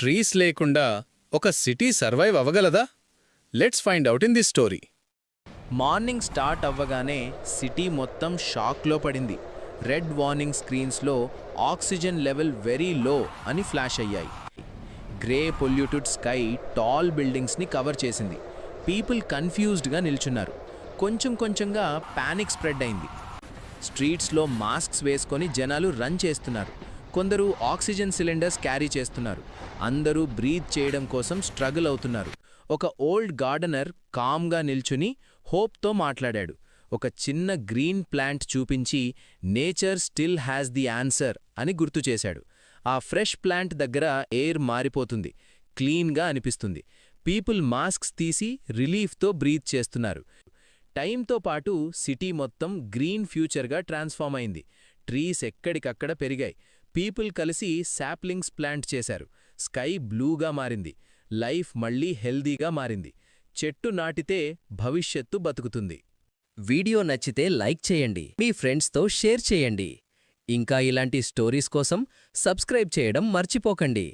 Trees లేకుండా ఒక city survive అవ్వగలదా? Let's find out in this story. Morning start అవ్వగానే సిటీ మొత్తం షాక్లో పడింది. రెడ్ వార్నింగ్ స్క్రీన్స్లో ఆక్సిజన్ లెవెల్ వెరీ లో అని ఫ్లాష్ అయ్యాయి. గ్రే పొల్యూటెడ్ స్కై టాల్ బిల్డింగ్స్ని కవర్ చేసింది. పీపుల్ కన్ఫ్యూజ్డ్గా నిల్చున్నారు. కొంచెం కొంచెంగా పానిక్ స్ప్రెడ్ అయింది. స్ట్రీట్స్లో మాస్క్స్ వేసుకొని జనాలు రన్ చేస్తున్నారు. కొందరు ఆక్సిజన్ సిలిండర్స్ క్యారీ చేస్తున్నారు. అందరూ బ్రీత్ చేయడం కోసం స్ట్రగుల్ అవుతున్నారు. ఒక ఓల్డ్ గార్డెనర్ కామ్గా నిల్చుని హోప్తో మాట్లాడాడు. ఒక చిన్న గ్రీన్ ప్లాంట్ చూపించి nature still has the answer అని గుర్తు చేశాడు. ఆ ఫ్రెష్ ప్లాంట్ దగ్గర ఎయిర్ మారిపోతుంది, క్లీన్గా అనిపిస్తుంది. పీపుల్ మాస్క్స్ తీసి రిలీఫ్తో బ్రీత్ చేస్తున్నారు. టైంతో పాటు సిటీ మొత్తం గ్రీన్ ఫ్యూచర్గా ట్రాన్స్ఫార్మ్ అయింది. ట్రీస్ ఎక్కడికక్కడ పెరిగాయి. పీపుల్ కలిసి శాప్లింగ్స్ ప్లాంట్ చేశారు. స్కై బ్లూగా మారింది. లైఫ్ మళ్లీ హెల్దీగా మారింది. చెట్టు నాటితే భవిష్యత్తు బతుకుతుంది. వీడియో నచ్చితే లైక్ చేయండి, మీ ఫ్రెండ్స్తో షేర్ చేయండి. ఇంకా ఇలాంటి స్టోరీస్ కోసం సబ్స్క్రైబ్ చేయడం మర్చిపోకండి.